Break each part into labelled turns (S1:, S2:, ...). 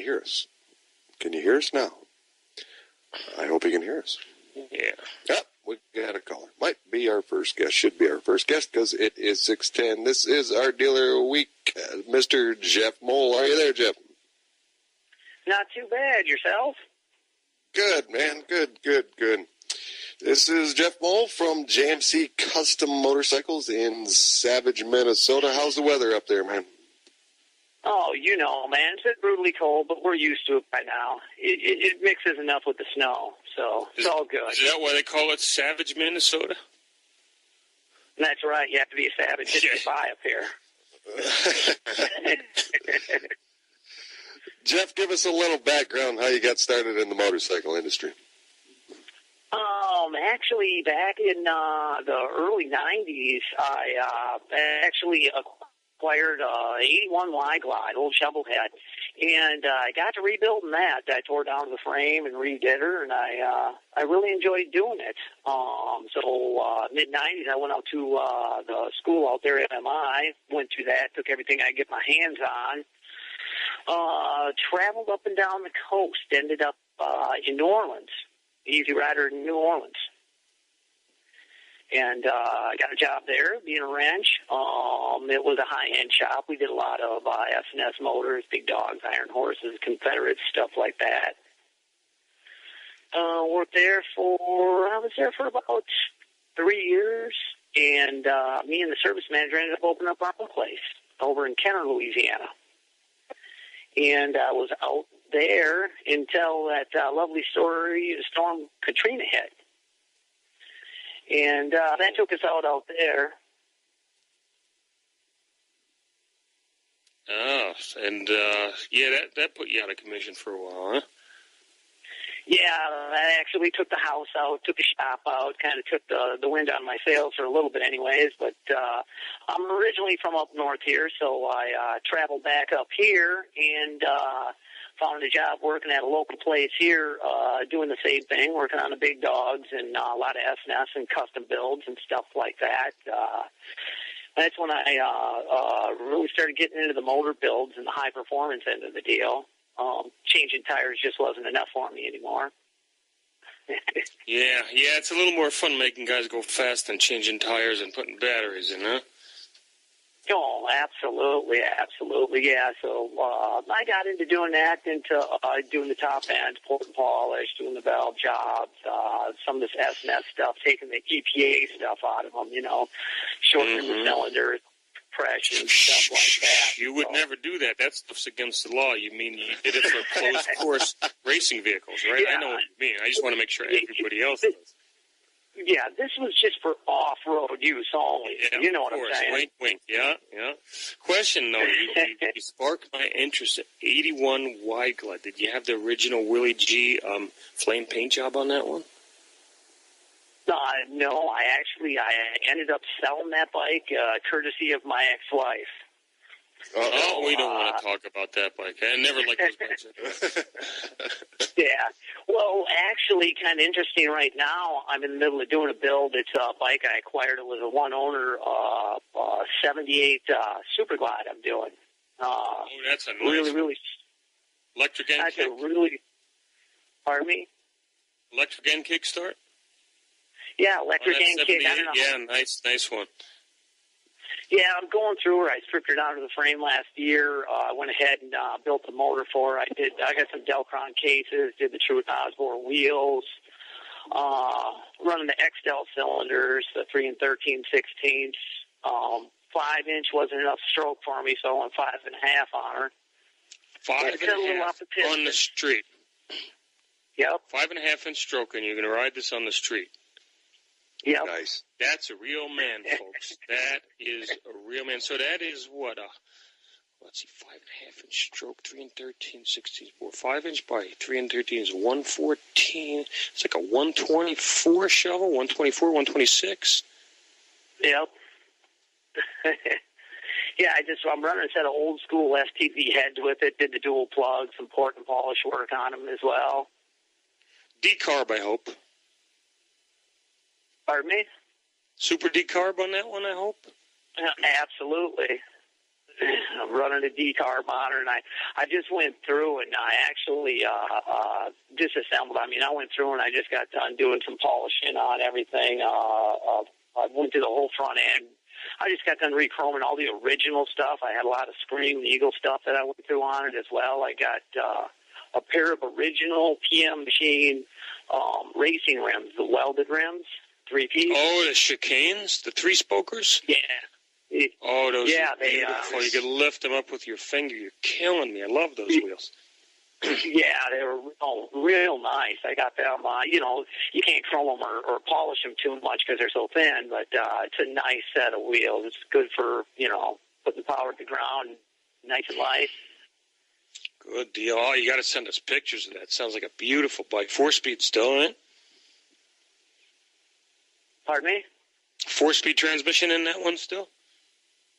S1: hear us? Can you hear us now? I hope you can hear us.
S2: Yeah.
S1: Yep, we got a caller. Might be our first guest. Should be our first guest because it is 6:10. This is our dealer of the week, Mr. Jeff Moll. Are you there, Jeff?
S3: Not too bad. Yourself?
S1: Good, man. Good. This is Jeff Moll from JMC Custom Motorcycles in Savage, Minnesota. How's the weather up there, man?
S3: Oh, you know, man, it's been brutally cold, but we're used to it by now. It mixes enough with the snow, so it's all good.
S2: Is that why they call it Savage, Minnesota?
S3: That's right. You have to be a savage to get by up here.
S1: Jeff, give us a little background how you got started in the motorcycle industry.
S3: Actually, back in the early 90s, I actually acquired a 81 Y-Glide, old shovelhead, and I got to rebuilding that. I tore down the frame and redid her, and I really enjoyed doing it. So mid-90s, I went out to the school out there at MI, went to that, took everything I could get my hands on, traveled up and down the coast, ended up in New Orleans, Easy Rider in New Orleans. And I got a job there, being a wrench. It was a high-end shop. We did a lot of S&S motors, big dogs, iron horses, Confederates, stuff like that. I was there for about 3 years, and me and the service manager ended up opening up our own place over in Kenner, Louisiana. And I was out there until that lovely storm Katrina hit. And that took us out there.
S2: Oh, and that put you out of commission for a while, huh?
S3: Yeah, I actually took the house out, took the shop out, kind of took the wind out of my sails for a little bit anyways. But I'm originally from up north here, so I traveled back up here and found a job working at a local place here, doing the same thing, working on the big dogs and a lot of S&S and custom builds and stuff like that. That's when I really started getting into the motor builds and the high performance end of the deal. Changing tires just wasn't enough for me anymore.
S2: Yeah, it's a little more fun making guys go fast than changing tires and putting batteries in, huh?
S3: Oh, absolutely, yeah. So I got into doing that, into doing the top end, port and polish, doing the valve jobs, some of this S&S stuff, taking the EPA stuff out of them, shortening the cylinders, compression, stuff like that.
S2: You would never do that. That stuff's against the law. You mean you did it for closed course racing vehicles, right?
S3: Yeah.
S2: I know what you mean. I just want to make sure everybody else does.
S3: Yeah, this was just for off-road use only.
S2: Yeah,
S3: you know what I'm saying?
S2: Wink, wink. Yeah. Question, though, you sparked my interest at 81 Y-Glide. Did you have the original Willie G flame paint job on that one?
S3: No, I ended up selling that bike courtesy of my ex-wife.
S2: Oh, we don't want to talk about that bike. I never liked those bikes.
S3: Yeah. Well, actually, kind of interesting right now, I'm in the middle of doing a build. It's a bike I acquired. It was a one-owner 78 Super Glide I'm doing.
S2: That's a nice
S3: really
S2: electric end kick.
S3: Pardon me?
S2: Electric end kickstart?
S3: Yeah, electric end kick. I don't know.
S2: Yeah, nice one.
S3: Yeah, I'm going through her. I stripped her down to the frame last year. I went ahead and built the motor for her. I got some Delcron cases, did the True Osborne wheels, running the XDEL cylinders, the 3 13/16. 5-inch wasn't enough stroke for me, so I went 5.5 on her.
S2: 5.5 on the street.
S3: Yep.
S2: 5.5-inch stroke, and you're going to ride this on the street.
S3: Yep.
S1: Nice.
S2: That's a real man, folks. That is a real man. So that is what? Let's see, 5.5-inch stroke, 3 13/16. 5-inch by 3 13 is 114. It's like a 124 shovel, 124, 126.
S3: Yep. Yeah, I'm running a set of old school STV heads with it. Did the dual plugs, some port and polish work on them as well.
S2: Decarb, I hope.
S3: Pardon me?
S2: Super decarb on that one, I hope?
S3: Absolutely. I'm running a decarb on her, and I just went through and I actually disassembled. I mean, I went through and I just got done doing some polishing on everything. I went through the whole front end. I just got done re-chroming all the original stuff. I had a lot of Scream Eagle stuff that I went through on it as well. I got a pair of original PM machine racing rims, the welded rims, 3-piece.
S2: Oh, the chicanes, the 3-spokers?
S3: Yeah.
S2: Those
S3: yeah,
S2: are beautiful. You can lift them up with your finger. You're killing me. I love those wheels.
S3: Yeah, they were real nice. I got them, you can't chrome them or polish them too much because they're so thin, but it's a nice set of wheels. It's good for, putting power to the ground, nice and light.
S2: Good deal. Oh, you got to send us pictures of that. Sounds like a beautiful bike. 4-speed still in it?
S3: Pardon me?
S2: 4-speed transmission in that one still?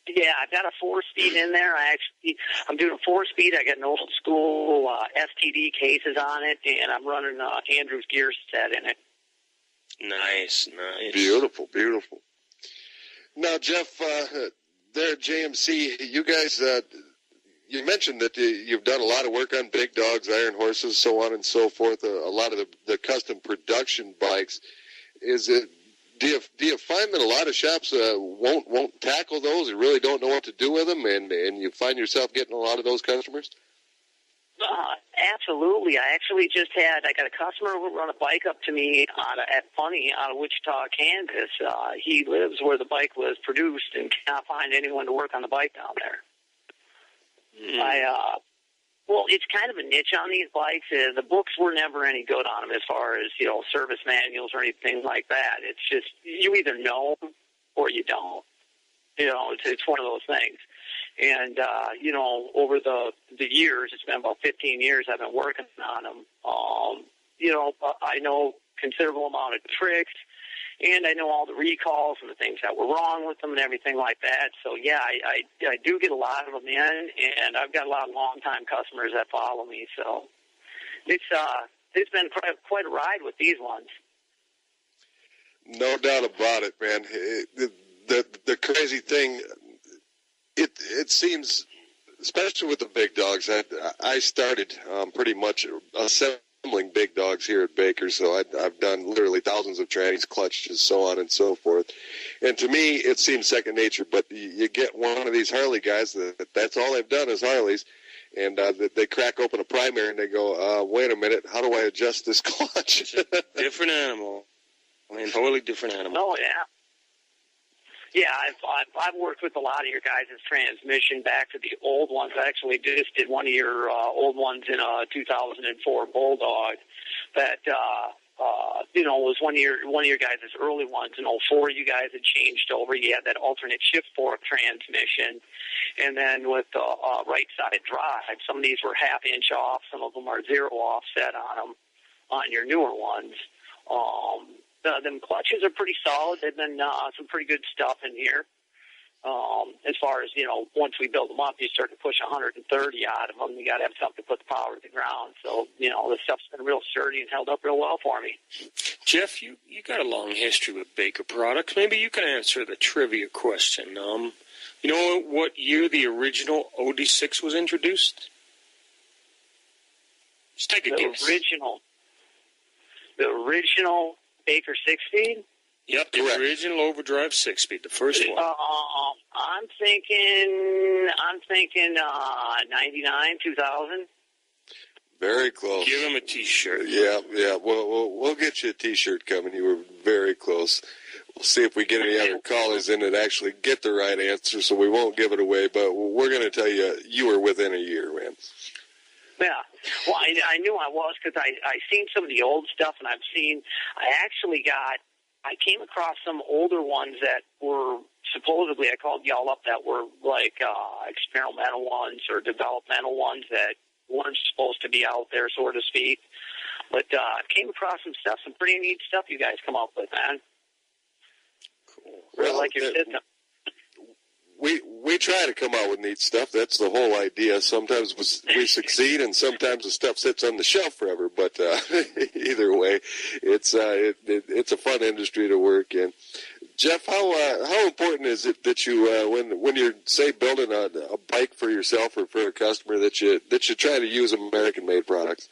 S3: Yeah, I've got a 4-speed in there. I'm doing a 4-speed. I got an old school STD cases on it, and I'm running Andrew's gear set in it.
S2: Nice.
S1: Beautiful. Now, Jeff, there at JMC, you guys, you mentioned that you've done a lot of work on big dogs, iron horses, so on and so forth, a lot of the custom production bikes. Do you find that a lot of shops won't tackle those and really don't know what to do with them, and you find yourself getting a lot of those customers?
S3: Absolutely. I actually I got a customer who run a bike up to me out of Wichita, Kansas. He lives where the bike was produced and cannot find anyone to work on the bike down there. Well, it's kind of a niche on these bikes. The books were never any good on them as far as, service manuals or anything like that. It's just, you either know or you don't. It's one of those things. And, over the years, it's been about 15 years I've been working on them. I know considerable amount of tricks, and I know all the recalls and the things that were wrong with them and everything like that. So, yeah, I do get a lot of them in, and I've got a lot of long-time customers that follow me. So it's been quite a ride with these ones.
S1: No doubt about it, man. The crazy thing, it seems, especially with the big dogs, I started pretty much assembling big dogs here at Baker, so I've done literally thousands of trannies, clutches, so on and so forth. And to me, it seems second nature, but you get one of these Harley guys that's all they've done is Harleys, and they crack open a primary and they go, wait a minute, how do I adjust this clutch?
S2: It's a different animal. Totally different animal.
S3: Oh, yeah. Yeah, I've worked with a lot of your guys' transmission back to the old ones. I actually just did one of your old ones in a 2004 Bulldog that was one of your guys' early ones. In 04, you guys had changed over. You had that alternate shift fork transmission, and then with the right side drive, some of these were half-inch off. Some of them are zero offset on them on your newer ones. Them clutches are pretty solid. They've been some pretty good stuff in here. As far as, once we build them up, you start to push 130 out of them. You got to have something to put the power to the ground. So, the stuff's been real sturdy and held up real well for me.
S2: Jeff, you got a long history with Baker products. Maybe you can answer the trivia question. You know what year the original OD6 was introduced? Just take a guess.
S3: The original Baker 6-speed?
S2: Yep, the original overdrive 6-speed, the first one.
S3: I'm thinking 99, 2000.
S1: Very close.
S2: Give him a T-shirt.
S1: Yeah. We'll get you a T-shirt coming. You were very close. We'll see if we get any other callers in that actually get the right answer, so we won't give it away. But we're going to tell you were within a year, man.
S3: Yeah. Well, I knew I was because I seen some of the old stuff, and I came across some older ones that were supposedly, I called y'all up, that were like experimental ones or developmental ones that weren't supposed to be out there, so to speak. But I came across some pretty neat stuff you guys come up with, man.
S2: Cool.
S3: Really like your system.
S1: We try to come out with neat stuff. That's the whole idea. Sometimes we succeed, and sometimes the stuff sits on the shelf forever. But either way, it's a fun industry to work in. Jeff, how important is it that you when you're say building a bike for yourself or for a customer that you try to use American-made products?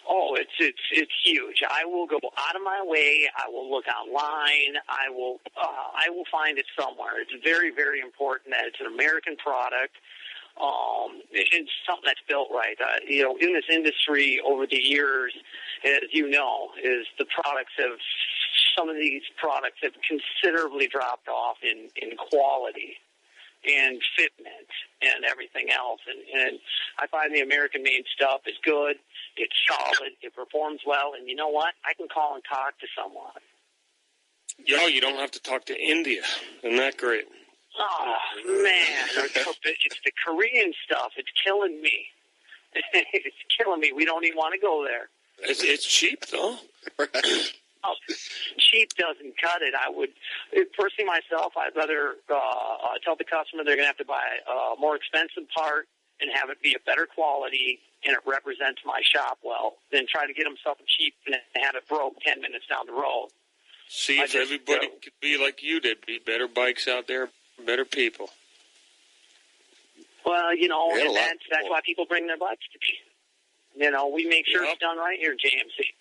S3: Oh, it's huge. I will go out of my way. I will look online. I will find it somewhere. It's very, very important that it's an American product. It's something that's built right. In this industry over the years, as you know, some of these products have considerably dropped off in quality and fitment and everything else. And I find the American-made stuff is good. It's solid. It performs well. And you know what? I can call and talk to someone.
S2: You don't have to talk to India. Isn't that great?
S3: Oh, man. It's the Korean stuff. It's killing me. It's killing me. We don't even want to go there.
S2: It's cheap, though.
S3: Oh, cheap doesn't cut it. Personally myself, I'd rather tell the customer they're going to have to buy a more expensive part and have it be a better quality and it represents my shop well than try to get them something cheap and have it broke 10 minutes down the road.
S2: See, if everybody could be like you did, be better bikes out there, better people.
S3: Well, and that's why people bring their bikes to me. We make sure it's done right here at JMC.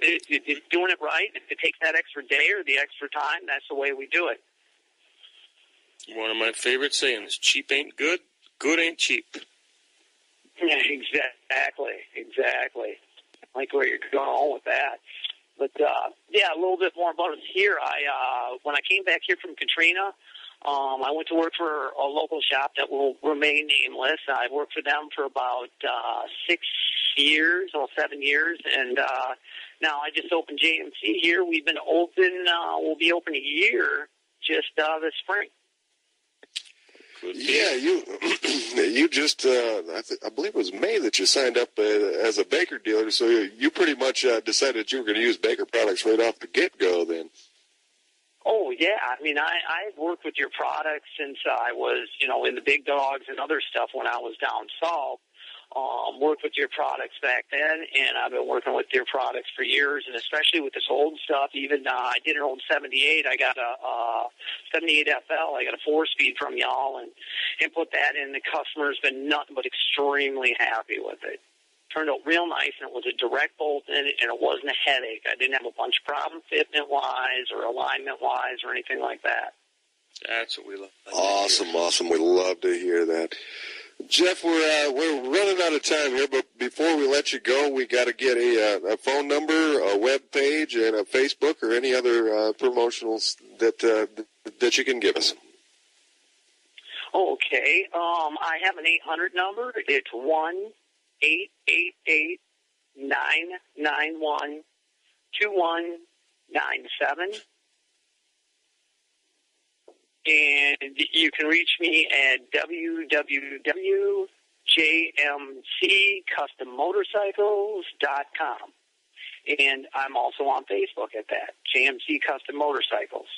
S3: It's doing it right. If it takes that extra day or the extra time, that's the way we do it.
S2: One of my favorite sayings, cheap ain't good, good ain't cheap.
S3: Yeah, exactly. I like where you're going on with that. But, a little bit more about us here. When I came back here from Katrina, I went to work for a local shop that will remain nameless. I worked for them for about 7 years, and now I just opened JMC here. We've been open, we'll be open a year just this spring.
S1: Yeah, you just, I believe it was May that you signed up as a Baker dealer, so you pretty much decided you were going to use Baker products right off the get-go then.
S3: Oh, yeah. I mean, I've worked with your products since I was, in the big dogs and other stuff when I was down south. Worked with your products back then, and I've been working with your products for years, and especially with this old stuff. Even I did an old 78. I got a 78 FL. I got a 4-speed from y'all, and put that in. The customer's been nothing but extremely happy with it. Turned out real nice, and it was a direct bolt in it, and it wasn't a headache. I didn't have a bunch of problems fitment-wise or alignment-wise or anything like that.
S2: That's what we love.
S1: Awesome. We love to hear that. Jeff, we're running out of time here, but before we let you go, we got to get a phone number, a web page, and a Facebook or any other promotionals that you can give us.
S3: Okay. I have an 800 number. It's 1-888-991-2197. And you can reach me at www.jmccustommotorcycles.com. And I'm also on Facebook at that, JMC Custom Motorcycles.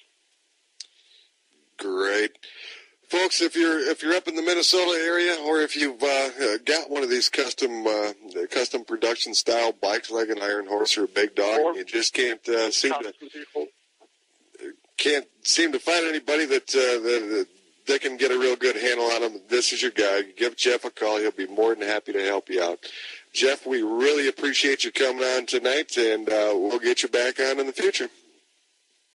S1: Great. Folks, if you're up in the Minnesota area, or if you've got one of these custom production style bikes like an Iron Horse or a Big Dog, and you just can't seem to find anybody that can get a real good handle on them, this is your guy. Give Jeff a call. He'll be more than happy to help you out. Jeff, we really appreciate you coming on tonight, and we'll get you back on in the future.